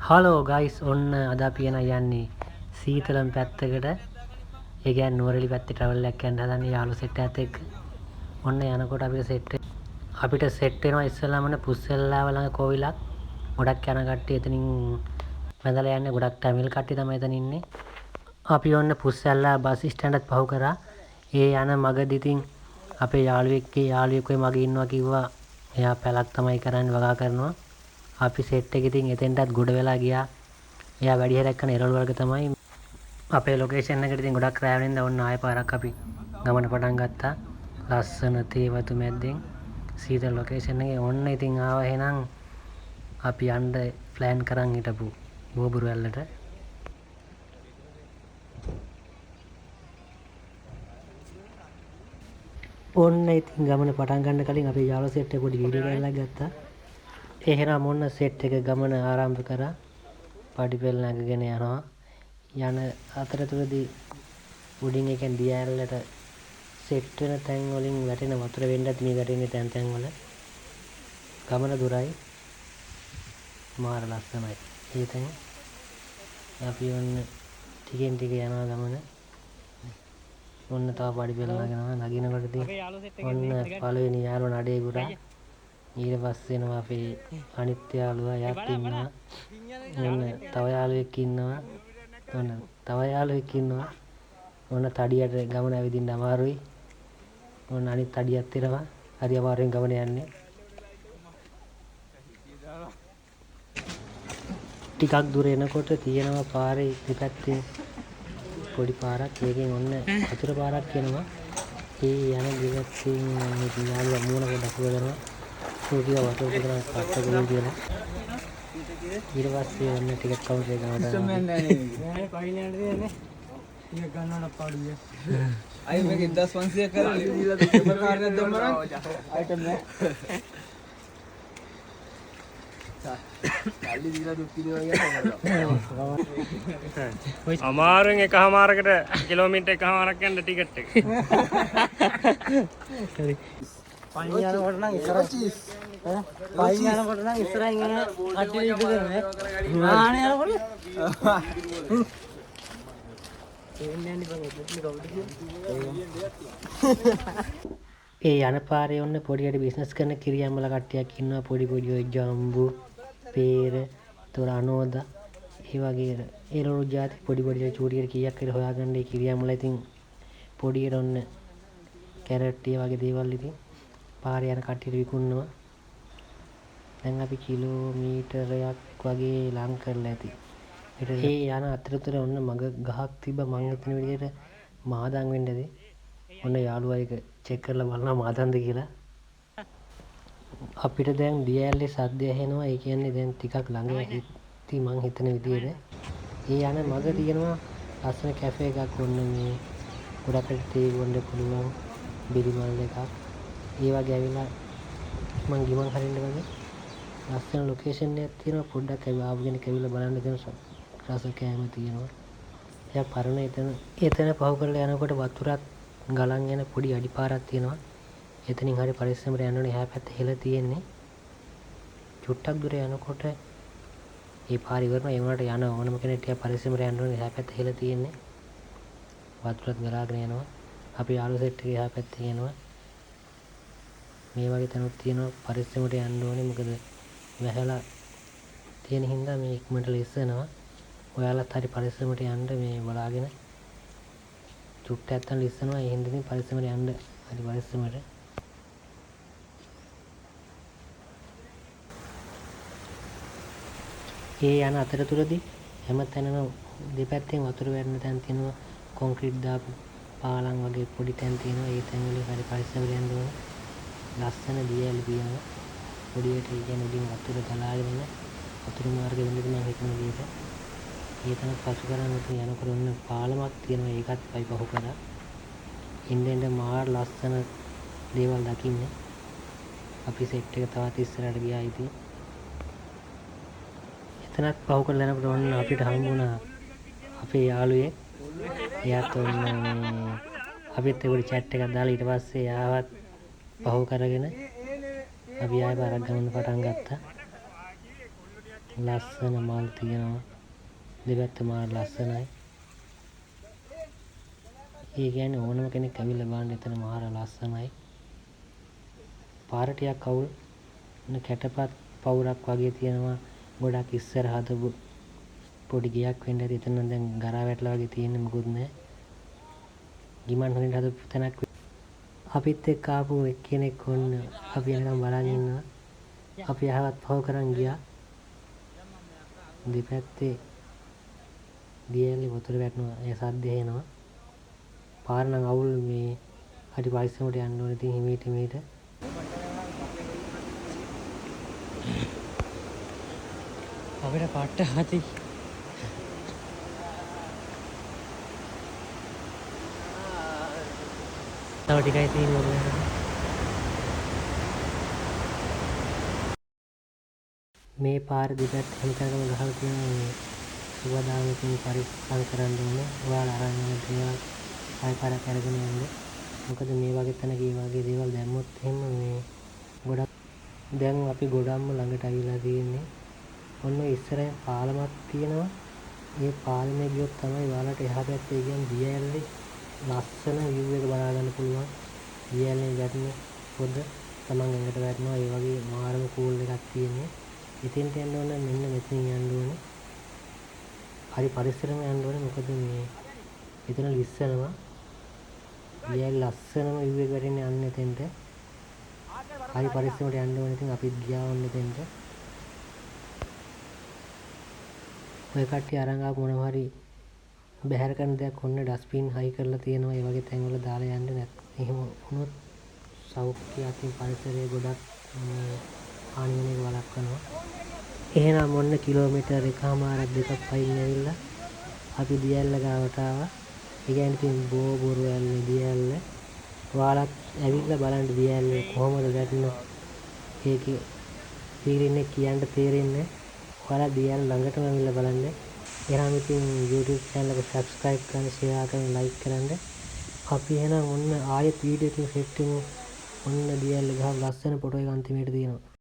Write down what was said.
Hello guys ඔන්න අද අපි යන්නේ සීතලම් පැත්තකට. ඒ කියන්නේ නුවරඑළිය පැත්තේ ට්‍රැවල් එකක් යන්න හදන්නේ යාළුවෝ සෙට් එකත් එක්ක. ඔන්න යනකොට අපිට සෙට් වෙනවා ඉස්සෙල්ලාම පුස්සෙල්ලාව ළඟ කෝවිලක්. ගොඩක් යන කට්ටිය එතනින් වැඳලා යන්නේ. ගොඩක් ටැමිල් කට්ටිය තමයි එතන ඉන්නේ. අපි ඔන්න පුස්සෙල්ලා බස් ස්ටෑන්ඩ්ත් පහු කරා. ඒ යන මගදී ඉතින් අපේ යාළුවෙක් ඔය මගේ ඉන්නවා කිව්වා. එයා පැලක් තමයි කරන්නේ වගා කරනවා. අපි සෙට් එක ඉතින් එතෙන්ටත් ගොඩ වෙලා ගියා. එයා වැඩි හරියක් කරන එරවල වර්ග තමයි. අපේ ලොකේෂන් එකට ඉතින් ගොඩක් රෑ වෙනින්ද ඔන්න ආයෙ පාරක් අපි ගමන පටන් ගත්තා. ලස්සන තේවතු මැද්දෙන් සීතල ලොකේෂන් එකේ ඔන්න ඉතින් ආවා. එහෙනම් අපි යන්න ප්ලෑන් කරන් හිටපු බෝබුරු වැල්ලට. ඔන්න ඉතින් ගමන පටන් ගන්න කලින් අපේ යාළුවෝ සෙට් එක පොඩි වීඩියෝ එකක් ගත්තා. එහෙනම් ඔන්න සෙට් එක ගමන ආරම්භ කරා. පඩිපෙළ නැගගෙන යනවා. යන අතරතුරදී උඩින් එකෙන් දියඇල්ලට සෙට් වෙන තැන් වලින් වැටෙන වතුර වෙන්නත් මේ වැටෙන්නේ තැන් වල. ගමන දුරයි. මාර ලස්සනයි. ඒ තැන් අපි ඔන්න ටිකෙන් ටික යනවා ගමන. ඔන්න තව පඩිපෙළ නගනවා. නගිනකොටදී ඔන්න පළවෙනි යාළුවා නඩේ ගුරා. ඊට පස්සේ එනවා අපේ අනිත් යාළුවා එයාත් ඉන්නවා. ඔන්න තව යාළුවෙක් ඉන්නවා. ඔන්න තඩියට ගමන ඇවිදින්න අමාරුයි. ඔන්න අනිත් තඩියත් එනවා. හරි අමාරුවෙන් ගමන යන්නේ. ටිකක් දුර එනකොට තියෙනවා පාරේ දෙපැත්තේ පොඩි පාරක්. ඒකෙන් ඔන්න වතුර පාරක් එනවා. ඒ යන දෙපැත්තෙන් යාළුවා මූණ පොඩක් හොදනවා. සෝකිය වතුර පුරන කට්ටකුලින් කියලා. ඊට පස්සේ ඔන්න ටිකට් කවුන්ටර් එක ගමට ගන්නවන පාඩුවේ. අයි මේක 1500 කරලා දීලා දෙන්න කාර්යයක් දැම්මම අයිටම් නෑ. කල්ලි දීලා දුක් කිනෝ අමාරුවෙන් එකමාරකට කිලෝමීටර් එකමාරක් යන්න ටිකට් එක. හරි. පයින් යනකොට නම් ඉස්සරහින් යන කට්ටිය ඉඳගෙන ආන යනකොට ඒ යන පාරේ ඔන්න පොඩියට බිස්නස් කරන කිරියම්මල කට්ටියක් ඉන්නවා. පොඩි ඔය ජම්බු, පේර, තොර අනෝදා ඒ වගේ ඒලොරු જાති පොඩි චූටියට කීයක් හරි හොයාගන්න. ඒ කිරියම්මල ඉතින් පොඩියට ඔන්න කැරට් ඒ වගේ දේවල් ඉතින් පාරේ යන කට්ටියට විකුණනවා. දැන් අපි කිලෝමීටරයක් වගේ ලං කරලා ඇති. ඒ යන අතරතුර ඔන්න මග ගහක් තිබ්බ. මං හිතන විදිහට මාදන් වෙන්නද. ඔන්න යාළුවා එක චෙක් කරලා බලනවා මාදන්ද කියලා. අපිට දැන් දියඇල්ලේ සද්ද ඇහෙනවා. ඒ කියන්නේ දැන් ටිකක් ළඟ ඉති මං හිතන විදිහට. ඒ යන මග තියෙනවා ලස්සන කැෆේ එකක්. ඔන්න මේ ගොඩකට තේ බොන්න පුළුවන් බිරිමල් එකක්. ඒ වගේ ඇවිල්ලා මං ගිමන් හරින්න වගේ ලස්සන ලොකේෂන් එකක් තියෙනවා. පොඩ්ඩක් ආපු කෙනෙක් ඇවිල්ලා බලන්න දෙන රස කෑම තියෙනවා. එයා පරණ එතන පහු කරලා යනකොට වතුරක් ගලන් යන පොඩි අඩිපාරක් තියෙනවා. එතනින් හරි පරිස්සමට යන්න ඕනේ. එහා පැත්තේ හෙල තියෙන්නේ. චුට්ටක් දුර යනකොට ඒ පාර ඉවරනවා. ඒ වුණාට යන ඕනම කෙනෙක් ටික පරිස්සමට යන්න ඕනේ. එහා පැත්තේ හෙල තියෙන්නේ. වතුරත් ගලාගෙන යනවා. අපි යාළුවෝ සෙට් එකේ එහා පැත්තේ යනවා. මේ වගේ තැනුත් තියෙනවා. පරිස්සමට යන්න ඕනේ. මොකද වැහලා තියෙන හින්දා මේ ඉක්මනට ලිස්සනවා. ඔයාලත් හරි පරිස්සමට යන්න මේ බලාගෙන චුට්ට ඇත්තන් ලිස්සනවා. ඒ හින්දා ඉතින් පරිස්සමට යන්න හරි පරිස්සමට. ඒ යන අතරතුරදී හැම තැනම දෙපැත්තෙන් වතුර වැටෙන තැන් තියෙනවා. කොන්ක්‍රීට් දාපු පාලම් වගේ පොඩි තැන් තියෙනවා. ඒ තැන් වලින් හරි පරිස්සමට යන්න ඕනේ. ලස්සන දියඇලි තියෙනවා. පොඩියට කියන්නේ උඩින් වතුර ගලාගෙන යන වතුර මාර්ග වෙන්නද මම හිතන විදිහට. ඒ තැන පසු කරන් යනකොට ඔන්න පාලමක් තියෙනවා. ඒකත් පයි පහු කරා. ඉන්දෙන්ද මාර ලස්සන දේවල් දකින්නේ. අපි සෙට් එක තවත් ඉස්සරහට ගියා ඉතින්. එතනත් පහු කරලා යනකොට ඔන්න අපිට හම්බුණා අපේ යාළුවෙක්. එයාත් ඔන්න අපිත් පොඩි chat එකක් දාලා ඊට පස්සේ යාවත් පහු කරගෙන අපි ආයෙ පාරක් ගමන් පටන් ගත්තා. ලස්සන මල් තියෙනවා. දෙපැත්ත මාර ලස්සනයි. ඒ කියන්නේ ඕනම කෙනෙක් ඇවිල්ලා බලන්න එතන මාර ලස්සනයි. පාර ටිකක් අවුල් කැටපත් පවුරක් වගේ තියෙනවා. ගොඩක් ඉස්සර හදපු පොඩි ගයක් වෙන්න ඇති. එතන දැන් ගරා වැටලා වගේ තියෙන්නේ මොකුත් නැහැ. ගිමන් හොලින් හදපු තැනක්. අපිත් එක්ක ආපු එක්කෙනෙක් ඔන්න අපි එනකම් බලන් ඉන්නවා. අපි ආවත් පහු කරන් ගියා. දෙපැත්තේ දියැලි වතුර වැටෙනවා. ඒ සද්ද එනවා. පාර නම් අවුල් මේ හරි පරිස්සමට යන්න ඕනේ. ඉතින් හිමීට අපිට පට්ට හති. තව ටිකයි තියෙන්නේ. මේ පාර දෙපැත්ත හැමතැනම ගහලා තියෙනවා. සුවදාමකින් පරිස්සම් කරන්න ඕනේ. ඔයාලා අරන් යන දේවල් ආයෙ පාරක් අරගෙන යන්න. මොකද මේ වගේ තැනක මේ වගේ දේවල් දැම්මොත් එහෙම මේ ගොඩක් දැන් අපි ගොඩක්ම ළඟට අවිලා තියෙන්නේ. ඔන්න ඉස්සරහින් පාලමක් තියෙනවා. මේ පාලමේ ගියොත් තමයි ඔයාලට එහා පැත්තේ කියන්නේ දියඇල්ලේ ලස්සන view එක බලා ගන්න පුළුවන්. දියඇල්ලේ වැටෙන පොද තමන් ඇඟට වැටෙනවා. ඒ වගේ මාරම කූල් එකක් තියෙන්නේ. ඉතින්ට යන්න ඕන මෙන්න මෙතනින් යන්න ඕනේ. හරි පරිස්සමෙන් යන්න ඕනේ. මොකද මේ එතන ලිස්සනවා. දියඇල්ල ලස්සනම view එක වැටෙන්නේ අන්න එතෙන්ට. හරි පරිස්සමට යන්න ඕනේ. ඉතින් අපිත් ගියා වන්න එතෙන්ට. ඔය කට්ටිය අරන් ආපු මොනවා හරි බැහැර කරන දෙයක් ඔන්න ඩස්බින් හයි කරලා තියෙනවා. ඒ වගේ තැන්වල දාලා යන්න. එහෙම වුණොත් සෞඛ්‍ය අතින් පරිසරය ගොඩක් හානි වෙන එක වළක්වනවා. එහෙනම් ඔන්න කිලෝමීටර් එකමාරක් දෙකක් පයින් ඇවිල්ලා අපි දියැල්ල ගාවට ආවා. ඒ කියන්නේ ඉතින් බෝබොරු ඇල්ලේ දියැල්ල. ඔයාලත් ඇවිල්ලා බලන්න දියැල්ල කොහොමද වැටෙන්නේ. ඒකේ ෆීලින් එක කියන්න තේරෙන්නේ. ඔයාලා දියැල්ල ළඟටම ඇවිල්ලා බලන්න. එහෙනම් ඉතින් YouTube channel එක subscribe කරන්න, share කරන්න, like කරන්න. අපි එහෙනම් ඔන්න ආයෙත් වීඩියෝ එකකින් සෙට් වෙමු. ඔන්න දියැල්ල ගහ ලස්සන ෆොටෝ එකක් අන්තිමේට තියෙනවා.